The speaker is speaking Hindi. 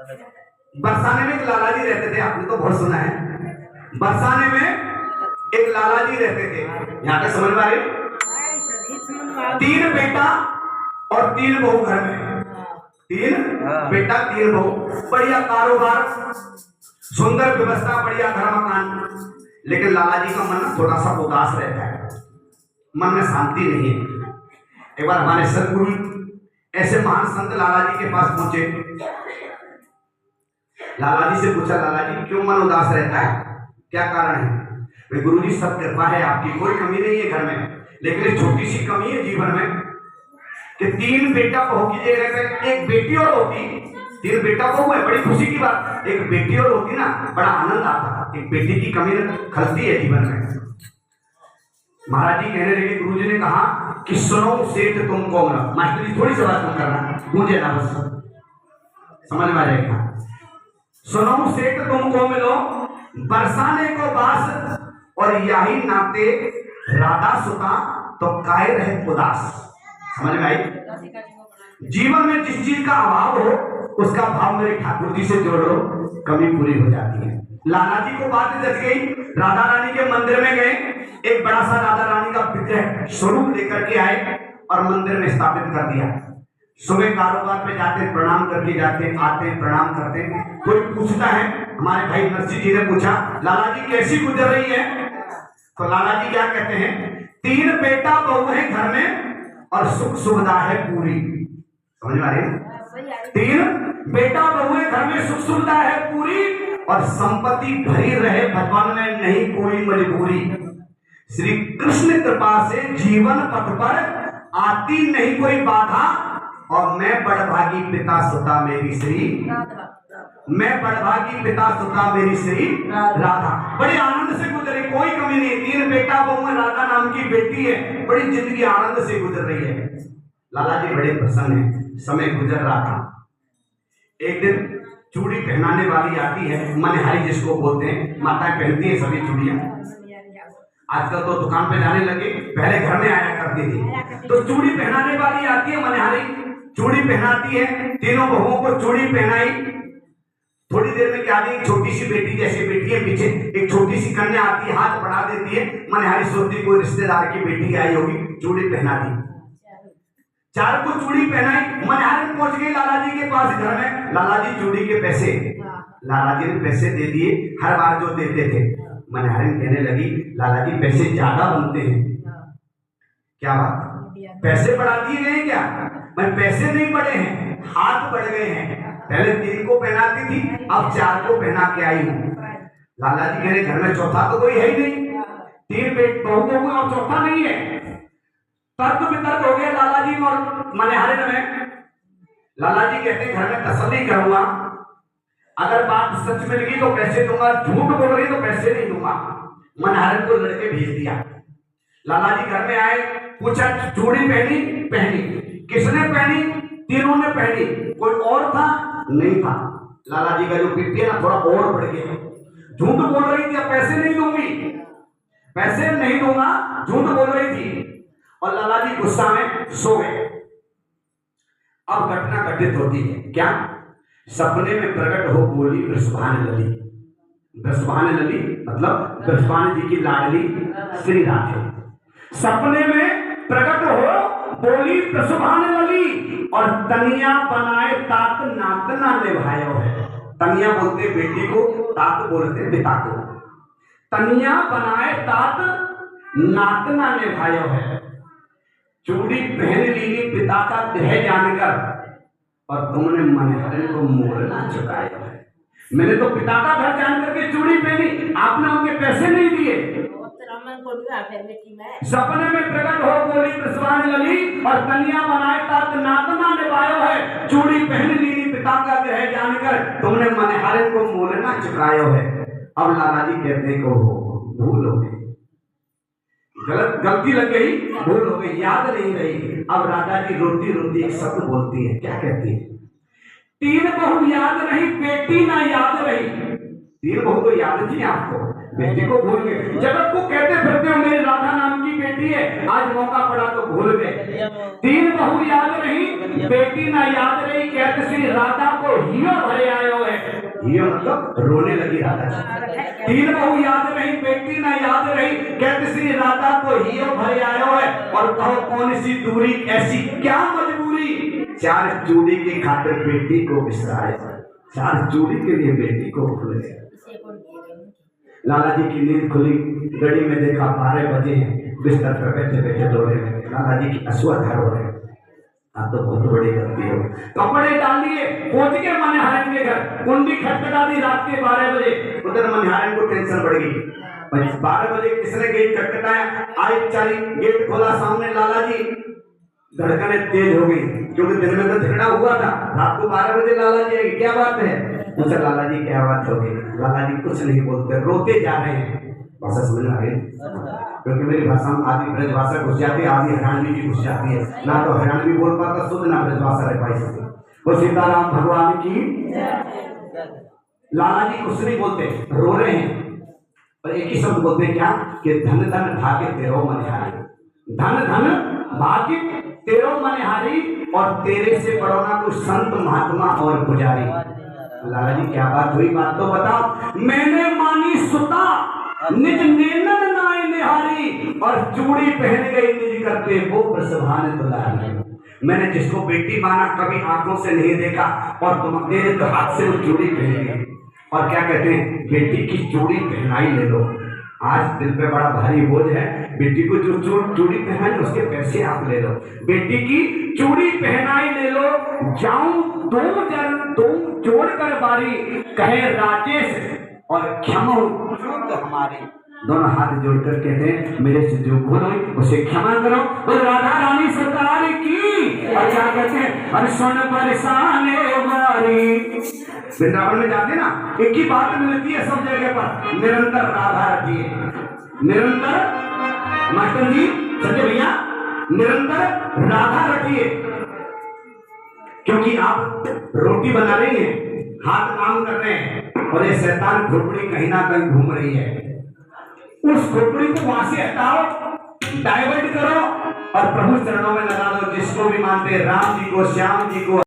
बरसाने में एक लाला जी रहते थे, आपने तो बहुत सुना है। बरसाने में एक लाला जी रहते थे, यहाँ पे समझ में आ रही? 3 बेटा और 3 बहू घर में, 3 बेटा 3 बहू, बढ़िया कारोबार, सुंदर व्यवस्था, बढ़िया घर मकान। लेकिन लाला जी का मन थोड़ा सा उदास रहता है, मन में शांति नहीं है। एक बार हमारे सदगुरु ऐसे महान संत लाला जी के पास पहुंचे। लाला जी से पूछा, लाला जी क्यों मन उदास रहता है, क्या कारण है? गुरु जी सब कृपा है आपकी, कोई कमी नहीं है घर में, लेकिन एक छोटी सी कमी है जीवन में कि 3 बेटा बहू की जगह पे एक बेटी और होती। 3 बेटा बहू है, बड़ी खुशी की बात, एक बेटी और होती ना, बड़ा आनंद आता। एक बेटी की कमी खलती है जीवन में। महाराज जी कहने लगे, गुरु जी ने कहा कि सुनो सेठ तुमको, मास्टर जी थोड़ी सी बात कम करना, मुझे ना बस समझ में आ जाएगा। सुनो सेठ तुमको मिलो, बरसाने को बास और यही नाते राधा सुता तो काहे रहे उदास। समझ में आई? जीवन में जिस चीज का अभाव हो उसका भाव मेरे ठाकुर जी से जोड़ो, कमी पूरी हो जाती है। लाला जी को बात जच गई, राधा रानी के मंदिर में गए, एक बड़ा सा राधा रानी का विग्रह स्वरूप लेकर के आए और मंदिर में स्थापित कर दिया। सुबह कारोबार पे जाते, प्रणाम करके जाते, आते प्रणाम करते। कोई पूछता है, हमारे भाई नरसिंह जी ने पूछा, लाला जी कैसी गुजर रही है? तो लाला जी क्या कहते हैं, 3 बेटा बहू है घर में और सुख सुविधा है पूरी। समझ में आ रही है? 3 बेटा बहू है घर में, सुख सुविधा है पूरी और संपत्ति भरी रहे, भगवान में नहीं कोई मजबूरी। श्री कृष्ण कृपा से जीवन पथ पर आती नहीं कोई बाधा और मैं बड़भागी पिता सुता मेरी श्री, मैं बड़भागी पिता सुता मेरी श्री राधा। बड़े आनंद से गुजरी, कोई कमी नहीं। 3 बेटा बहू है, राधा नाम की बेटी है, बड़ी जिंदगी आनंद से गुजर रही है। लाला जी बड़े प्रसन्न हैं, समय गुजर रहा था। एक दिन चूड़ी पहनाने वाली आती है, मनहारी जिसको बोलते हैं, माताएं पहनती है सभी चूड़ियां। आजकल तो दुकान पे जाने लगे, पहले घर में आया करती थी। तो चूड़ी पहनाने वाली आती है मनहारी, चूड़ी पहनाती है, तीनों बहुओं को चूड़ी पहनाई। थोड़ी देर में क्या दी, छोटी सी बेटी जैसे बेटी है, पीछे एक छोटी सी कन्या आती है, हाथ बढ़ा देती है। मनहारी सोचती कोई रिश्तेदार की बेटी आई होगी, चूड़ी पहना दी। 4 को चूड़ी पहनाई, मनहारी पहुंच गई लाला जी के पास घर में। लाला जी चूड़ी के पैसे, लाला जी ने पैसे दे दिए, हर बार जो देते थे। मनहारी कहने लगी, लाला जी पैसे ज्यादा बनते हैं। क्या बात, पैसे बढ़ा दिए गए क्या? मैं पैसे नहीं बढ़े हैं, हाथ बढ़ गए हैं। पहले 3 को पहनाती थी, अब 4 को पहना के आई हूँ। लाला जी कह रहे घर में चौथा तो कोई है ही नहीं, 3 बेट बहू को अब चौथा नहीं है। तर्क वितर्क हो गया लाला जी और मनहारी में। लाला जी कहते घर में तसल्ली करूंगा, अगर बात सच मिल गई तो पैसे दूंगा, झूठ बोल रही तो पैसे नहीं दूंगा। मनहारी को लड़के भेज दिया। लाला जी घर में आए, पूछा चूड़ी पहनी? पहनी। किसने पहनी? तीनों ने पहनी। कोई और था? नहीं था। लाला जी का जो बीपी है ना थोड़ा और बढ़ गया। झूठ बोल रही थी, पैसे नहीं दूंगी, पैसे नहीं दूंगा, झूठ बोल रही थी। और लाला जी गुस्सा में सो गए। अब घटना घटित होती है, क्या? सपने में प्रकट हो बोली वृषभान लली। वृषभान लली मतलब वृषभान जी की लाडली श्री राधे। सपने में प्रकट हो बोली वृषभान लली और तनिया बनाए तात नात ना निभायो है। तनिया बोलते बेटी को, तात बोलते पिता को। तनिया बनाए तात नात ना निभायो है। चूड़ी पहन ली पिता का देह जानकर और तुमने मनहारी को मोड़ना चुकाया है। मैंने तो पिता का घर जान करके चूड़ी पहनी, आपने उनके पैसे नहीं दिए। सपने में प्रकट हो बोली वृषभान लली और कन्या बनाए तात नातना निभायो है। चूड़ी पहन ली पिता का देह जानकर तुमने मनहारी को मोड़ना चुकाया है। अब लाला जी कहते को भूल हो गई, गलती लग गई, भूल हो गई, याद नहीं रही। अब राधा जी रोती रोती एक शब्द बोलती है, क्या कहती है? 3 बहू याद रही, बेटी ना याद रही। 3 बहू तो याद थी आपको, बेटी को भूल गए। जगत को कहते फिरते हो मेरी राधा नाम की बेटी है, आज मौका पड़ा तो भूल गए। 3 बहू याद रही, बेटी ना याद रही। कहते श्री राधा को हियो भरे आयो ये मतलब रोने लगी राधा जी। तीन बहू याद रही, बेटी ना याद रही, कहते श्री राधा को हियो भरे आयो है और कहो कौन सी दूरी ऐसी क्या मजबूरी, चार चूड़ी की खातिर बेटी को बिसराए, चार चूड़ी के लिए बेटी को भूल गए। लाला जी की नींद खुली, घड़ी में देखा 12 बजे हैं, बिस्तर पर बैठे बैठे रो रहे हैं। लाला जी की अश्वत्थार हो रहे हैं, आप तो बहुत बड़ी गलती हो। कपड़े डाल लिए, पहुंच के मनिहारन के घर, कुंडी खटखटा दी रात के 12 बजे। उधर मनिहारन को टेंशन बढ़ गई। 12 बजे किसने गेट खटखटाया, आई चारी गेट खोला, सामने लाला जी। धड़कनें तेज हो गई क्योंकि दिन में तो झगड़ा हुआ था, रात को 12 बजे लाला जी क्या बात है, पूछा लाला जी क्या बात हो गई। लाला जी कुछ नहीं बोलते, रोते जा रहे हैं। भाषा समझ आ रही, क्योंकि मेरी भाषा में आधी ब्रज भाषा घुस जाती है, आधी हरियाणवी भी घुस जाती है, ना तो हरियाणवी बोल पाता शुद्ध, ना ब्रज भाषा रह पाई सकती। वो सीताराम भगवान की। लाला जी कुछ नहीं बोलते, रो रहे हैं और एक ही शब्द बोलते क्या कि धन धन भाग्य तेरो मनिहारी, धन धन भाग्य तेरो मनिहारी, और तेरे से बड़ो ना कोई संत महात्मा और पुजारी। लाला जी क्या बात हुई, बात तो बताओ। मैंने मानी सुता निज नेनन नाय निहारी, और चूड़ी पहन गई निज करते वो प्रसभान दुलारी। मैंने जिसको बेटी माना कभी आंखों से नहीं देखा, और तुम तेरे तो हाथ से वो चूड़ी पहन गई। और क्या कहते हैं, बेटी की चूड़ी पहनाई ले लो। आज दिल पे बड़ा भारी बोझ है, बेटी को जो चूड़ी पहनाई उसके पैसे आप ले लो, बेटी की चूड़ी पहनाई ले लो। जाऊं दो जोड़ कर बारी, कहे राजेश और क्षमा चूक हमारी। दोनों हाथ जोड़कर कहते हैं मेरे से जो भूल हुई उसे क्षमा करो। और राधा रानी सरकार की। और क्या कहते हैं, अरे सुन परेशान वारी। वृंदावन में जाते ना, एक ही बात मिलती है सब जगह पर, निरंतर राधा रखिए, निरंतर। मास्टर जी संजय भैया, निरंतर राधा रखिए, क्योंकि आप रोटी बना रही हैं, हाथ काम कर रहे हैं, और ये शैतान खोपड़ी कहीं ना कहीं घूम रही है। उस खोपड़ी को वहां से हटाओ, डाइवर्ट करो और प्रभु चरणों में लगा दो। जिसको भी मानते, राम जी को, श्याम जी को,